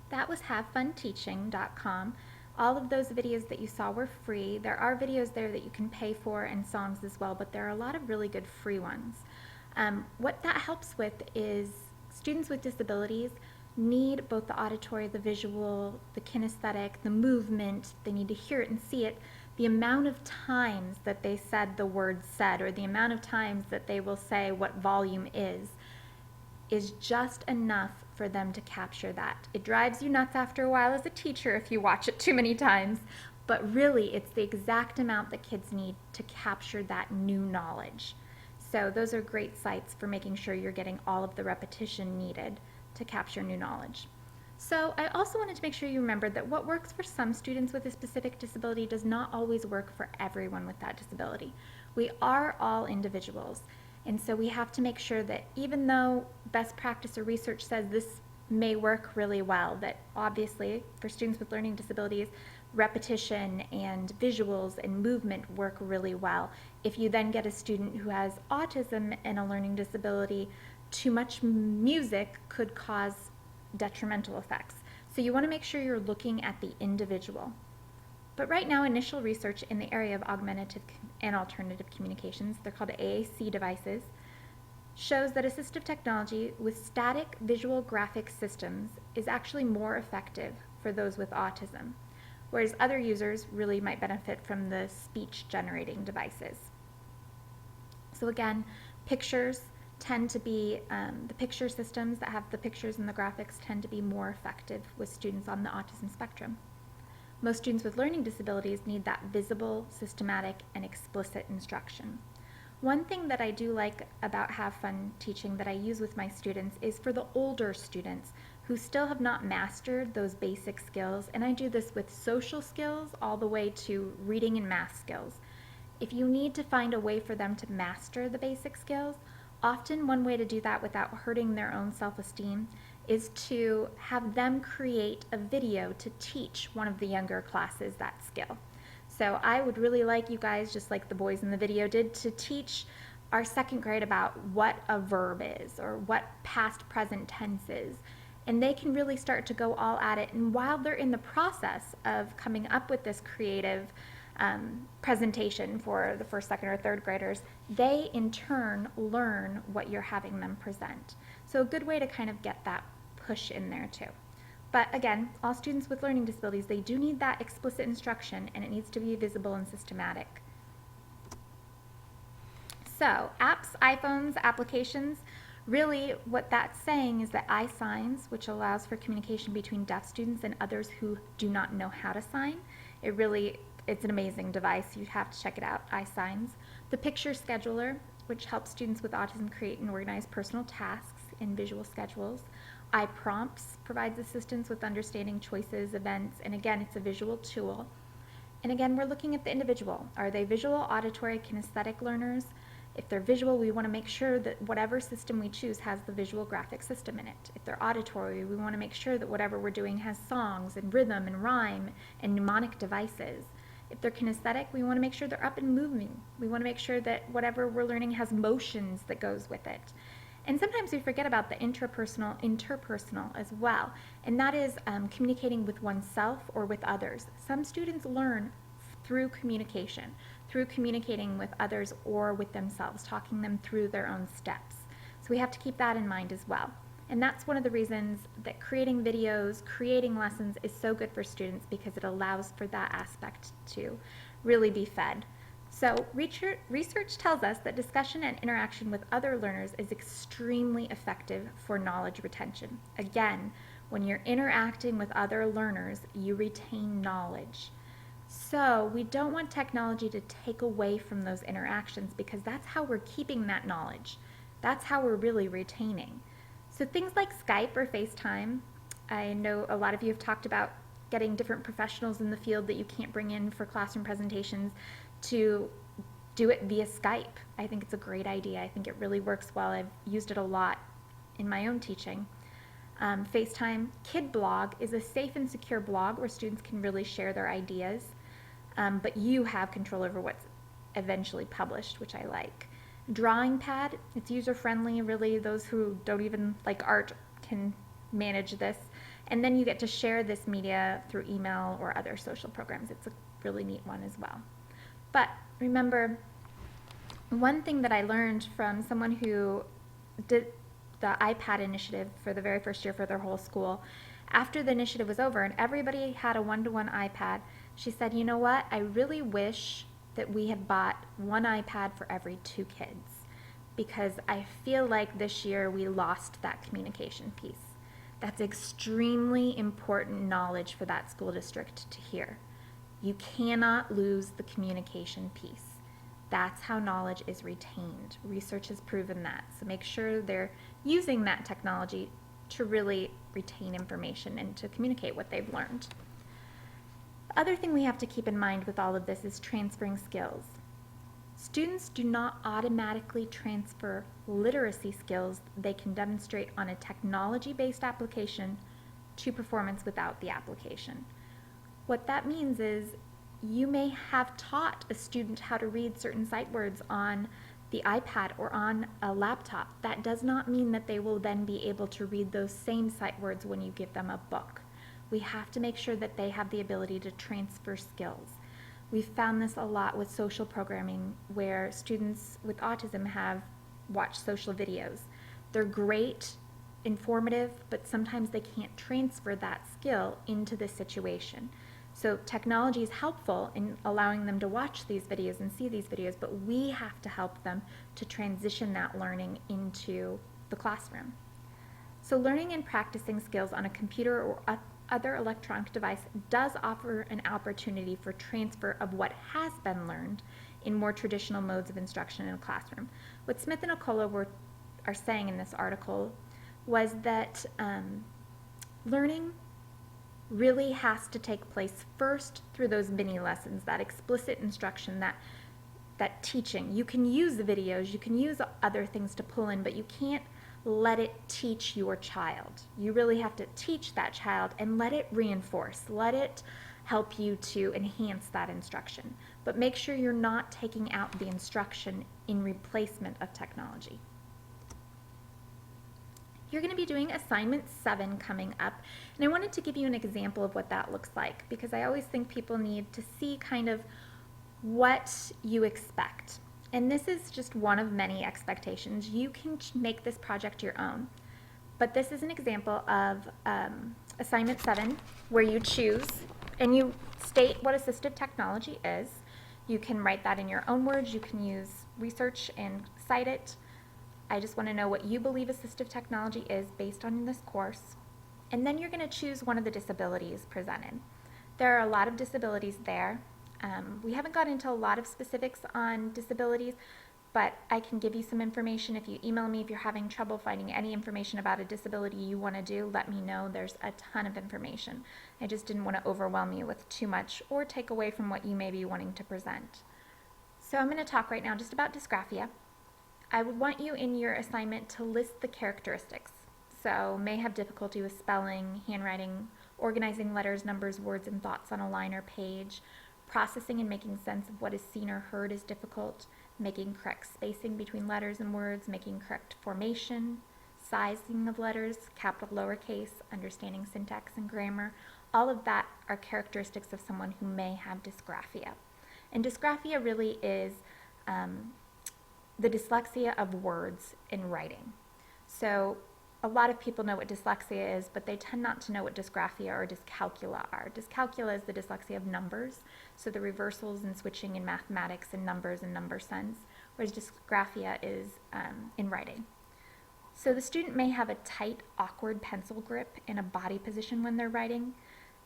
That was havefunteaching.com. All of those videos that you saw were free. There are videos there that you can pay for and songs as well, but there are a lot of really good free ones. What that helps with is students with disabilities need both the auditory, the visual, the kinesthetic, the movement. They need to hear it and see it. The amount of times that they said the word said, or the amount of times that they will say what volume is just enough for them to capture that. It drives you nuts after a while as a teacher if you watch it too many times, but really it's the exact amount that kids need to capture that new knowledge. So those are great sites for making sure you're getting all of the repetition needed to capture new knowledge. So I also wanted to make sure you remembered that what works for some students with a specific disability does not always work for everyone with that disability. We are all individuals, and so we have to make sure that even though best practice or research says this may work really well, that obviously for students with learning disabilities, repetition and visuals and movement work really well. If you then get a student who has autism and a learning disability, too much music could cause detrimental effects. So you want to make sure you're looking at the individual. But right now, initial research in the area of augmentative and alternative communications, they're called AAC devices, shows that assistive technology with static visual graphic systems is actually more effective for those with autism, whereas other users really might benefit from the speech generating devices. So again, pictures tend to be, the picture systems that have the pictures and the graphics tend to be more effective with students on the autism spectrum. Most students with learning disabilities need that visible, systematic, and explicit instruction. One thing that I do like about Have Fun Teaching that I use with my students is for the older students who still have not mastered those basic skills, and I do this with social skills all the way to reading and math skills. If you need to find a way for them to master the basic skills, often one way to do that without hurting their own self-esteem is to have them create a video to teach one of the younger classes that skill. So I would really like you guys, just like the boys in the video did, to teach our second grade about what a verb is or what past present tense is. And they can really start to go all at it. And while they're in the process of coming up with this creative presentation for the first, second, or third graders, they in turn learn what you're having them present. So a good way to kind of get that push in there too. But again, all students with learning disabilities, they do need that explicit instruction, and it needs to be visible and systematic. So apps, iPhones, applications, really what that's saying is that iSigns, which allows for communication between deaf students and others who do not know how to sign, it's an amazing device. You have to check it out, iSigns. The Picture Scheduler, which helps students with autism create and organize personal tasks in visual schedules. iPrompts provides assistance with understanding choices, events, and again, it's a visual tool. And again, we're looking at the individual. Are they visual, auditory, kinesthetic learners? If they're visual, we want to make sure that whatever system we choose has the visual graphic system in it. If they're auditory, we want to make sure that whatever we're doing has songs and rhythm and rhyme and mnemonic devices. If they're kinesthetic, we want to make sure they're up and moving. We want to make sure that whatever we're learning has motions that goes with it. And sometimes we forget about the interpersonal as well, and that is communicating with oneself or with others. Some students learn through communication, through communicating with others or with themselves, talking them through their own steps. So we have to keep that in mind as well. And that's one of the reasons that creating videos, creating lessons is so good for students, because it allows for that aspect to really be fed. So research tells us that discussion and interaction with other learners is extremely effective for knowledge retention. Again, when you're interacting with other learners, you retain knowledge. So we don't want technology to take away from those interactions, because that's how we're keeping that knowledge. That's how we're really retaining. So things like Skype or FaceTime, I know a lot of you have talked about getting different professionals in the field that you can't bring in for classroom presentations to do it via Skype. I think it's a great idea. I think it really works well. I've used it a lot in my own teaching. FaceTime Kid Blog is a safe and secure blog where students can really share their ideas, but you have control over what's eventually published, which I like. Drawing Pad, it's user-friendly, really. Those who don't even like art can manage this. And then you get to share this media through email or other social programs. It's a really neat one as well. But remember, one thing that I learned from someone who did the iPad initiative for the very first year for their whole school, after the initiative was over and everybody had a one-to-one iPad, she said, you know what, I really wish that we had bought one iPad for every 2 kids, because I feel like this year we lost that communication piece. That's extremely important knowledge for that school district to hear. You cannot lose the communication piece. That's how knowledge is retained. Research has proven that. So make sure they're using that technology to really retain information and to communicate what they've learned. The other thing we have to keep in mind with all of this is transferring skills. Students do not automatically transfer literacy skills they can demonstrate on a technology-based application to performance without the application. What that means is you may have taught a student how to read certain sight words on the iPad or on a laptop. That does not mean that they will then be able to read those same sight words when you give them a book. We have to make sure that they have the ability to transfer skills. We've found this a lot with social programming, where students with autism have watched social videos. They're great, informative, but sometimes they can't transfer that skill into the situation. So technology is helpful in allowing them to watch these videos and see these videos, but we have to help them to transition that learning into the classroom. So learning and practicing skills on a computer or other electronic device does offer an opportunity for transfer of what has been learned in more traditional modes of instruction in a classroom. What Smith and Okola are saying in this article was that learning really has to take place first through those mini lessons, that explicit instruction, that teaching. You can use the videos, you can use other things to pull in, but you can't let it teach your child. You really have to teach that child and let it reinforce, let it help you to enhance that instruction. But make sure you're not taking out the instruction in replacement of technology. You're going to be doing assignment 7 coming up, and I wanted to give you an example of what that looks like, because I always think people need to see kind of what you expect. And this is just one of many expectations. You can make this project your own, but this is an example of assignment 7, where you choose and you state what assistive technology is. You can write that in your own words. You can use research and cite it. I just want to know what you believe assistive technology is based on this course. And then you're going to choose one of the disabilities presented. There are a lot of disabilities there. We haven't got into a lot of specifics on disabilities, but I can give you some information. If you email me, if you're having trouble finding any information about a disability you want to do, let me know. There's a ton of information. I just didn't want to overwhelm you with too much or take away from what you may be wanting to present. So I'm going to talk right now just about dysgraphia. I would want you in your assignment to list the characteristics. So may have difficulty with spelling, handwriting, organizing letters, numbers, words, and thoughts on a line or page. Processing and making sense of what is seen or heard is difficult. Making correct spacing between letters and words, making correct formation, sizing of letters, capital, lowercase, understanding syntax and grammar. All of that are characteristics of someone who may have dysgraphia. And dysgraphia really is the dyslexia of words in writing. So a lot of people know what dyslexia is, but they tend not to know what dysgraphia or dyscalculia are. Dyscalculia is the dyslexia of numbers, so the reversals and switching in mathematics and numbers and number sense, whereas dysgraphia is in writing. So the student may have a tight, awkward pencil grip in a body position when they're writing.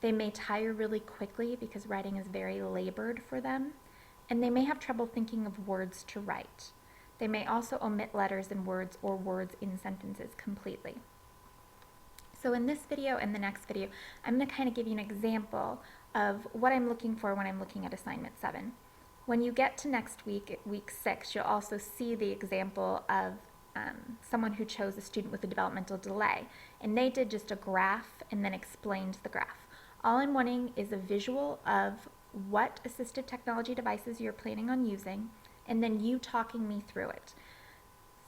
They may tire really quickly because writing is very labored for them, and they may have trouble thinking of words to write. They may also omit letters in words or words in sentences completely. So in this video and the next video, I'm going to kind of give you an example of what I'm looking for when I'm looking at assignment 7. When you get to next week, week 6, you'll also see the example of someone who chose a student with a developmental delay, and they did just a graph and then explained the graph. All I'm wanting is a visual of what assistive technology devices you're planning on using, and then you talking me through it.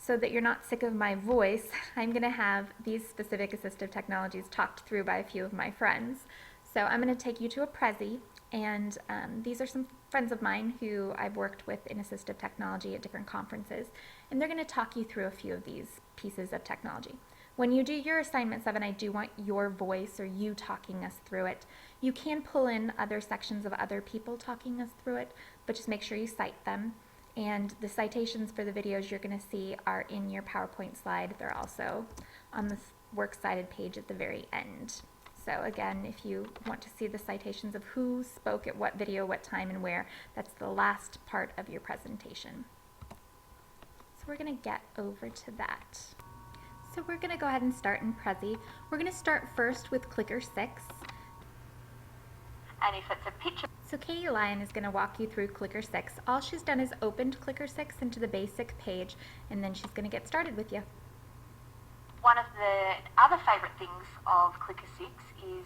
so that you're not sick of my voice, I'm going to have these specific assistive technologies talked through by a few of my friends. So I'm going to take you to a Prezi, and these are some friends of mine who I've worked with in assistive technology at different conferences, and they're going to talk you through a few of these pieces of technology. When you do your assignment 7, I do want your voice or you talking us through it. You can pull in other sections of other people talking us through it, but just make sure you cite them. And the citations for the videos you're going to see are in your PowerPoint slide. They're also on the works cited page at the very end. So again, if you want to see the citations of who spoke at what video, what time, and where, that's the last part of your presentation. So we're going to get over to that. So we're going to go ahead and start in Prezi. We're going to start first with Clicker 6. And if it's a picture... So Katie Lyon is going to walk you through Clicker 6. All she's done is opened Clicker 6 into the basic page, and then she's going to get started with you. One of the other favourite things of Clicker 6 is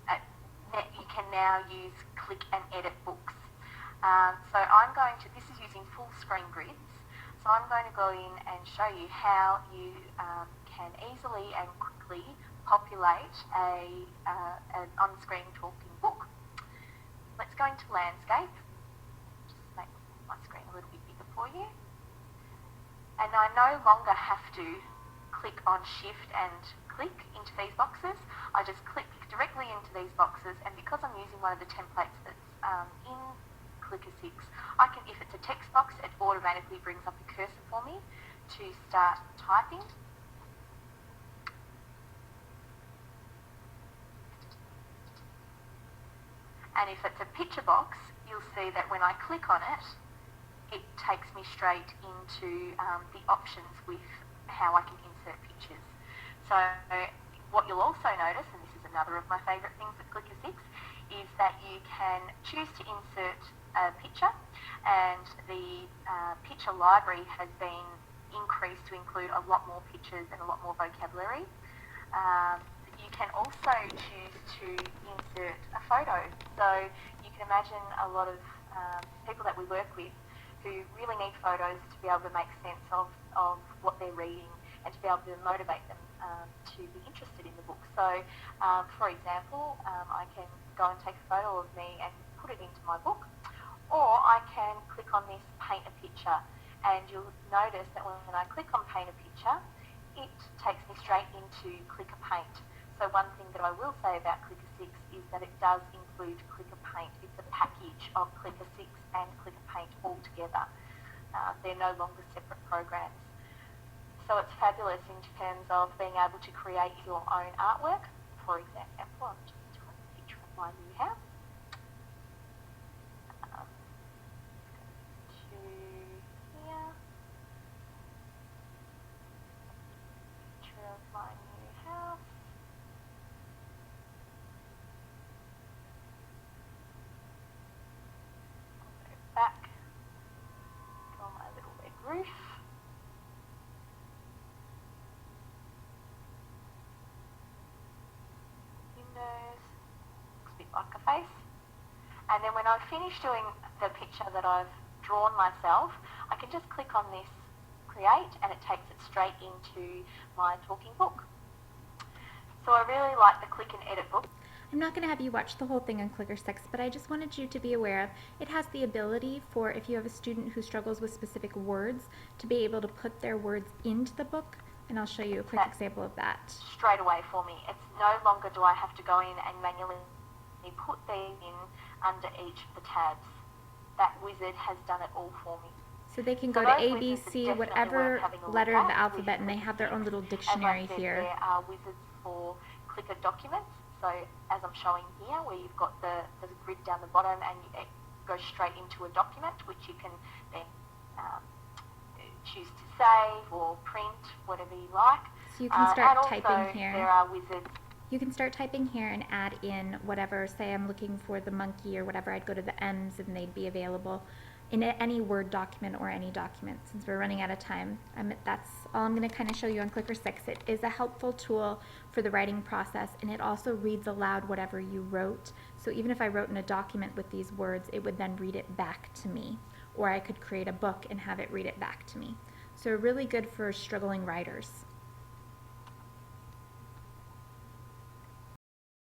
that you can now use click and edit books. So I'm going to, this is using full screen grids, so I'm going to go in and show you how you can easily and quickly populate an on-screen talking book. Let's go into landscape, just make my screen a little bit bigger for you. And I no longer have to click on shift and click into these boxes. I just click directly into these boxes, and because I'm using one of the templates that's in Clicker 6, I can, if it's a text box, it automatically brings up a cursor for me to start typing. And if it's a picture box, you'll see that when I click on it, it takes me straight into the options with how I can insert pictures. So what you'll also notice, and this is another of my favourite things with Clicker 6, is that you can choose to insert a picture, and the picture library has been increased to include a lot more pictures and a lot more vocabulary. You can also choose to insert a photo. So you can imagine a lot of people that we work with who really need photos to be able to make sense of what they're reading and to be able to motivate them to be interested in the book. So, for example, I can go and take a photo of me and put it into my book, or I can click on this paint a picture, and you'll notice that when I click on paint a picture, it takes me straight into Clicker Paint. So one thing that I will say about Clicker 6 is that it does include Clicker Paint. It's a package of Clicker 6 and Clicker Paint all together. They're no longer separate programs. So it's fabulous in terms of being able to create your own artwork. For example, I'm just doing a picture of my new house. To here. Picture of my new house. I'll go back. Draw my little red roof. Looks a bit like a face. And then when I've finished doing the picture that I've drawn myself, I can just click on this create, and it takes it straight into my talking book. So I really like the click and edit book. I'm not going to have you watch the whole thing on Clicker 6, but I just wanted you to be aware of it has the ability for, if you have a student who struggles with specific words, to be able to put their words into the book. And I'll show you a quick example of that. Straight away for me. It's no longer do I have to go in and manually put these in under each of the tabs. That wizard has done it all for me. So they can go to A, B, C, whatever letter of the alphabet, and they have their own little dictionary here. There are wizards for Clicker documents. So as I'm showing here, where you've got there's a grid down the bottom, and it goes straight into a document, which you can then choose to save or print, whatever you like. So you can start typing also, here. There are wizards. You can start typing here and add in whatever. Say I'm looking for the monkey or whatever, I'd go to the M's and they'd be available in any Word document or any document. Since we're running out of time, that's all I'm going to kind of show you on Clicker 6. It is a helpful tool for the writing process, and it also reads aloud whatever you wrote. So even if I wrote in a document with these words, it would then read it back to me. Or I could create a book and have it read it back to me. So really good for struggling writers.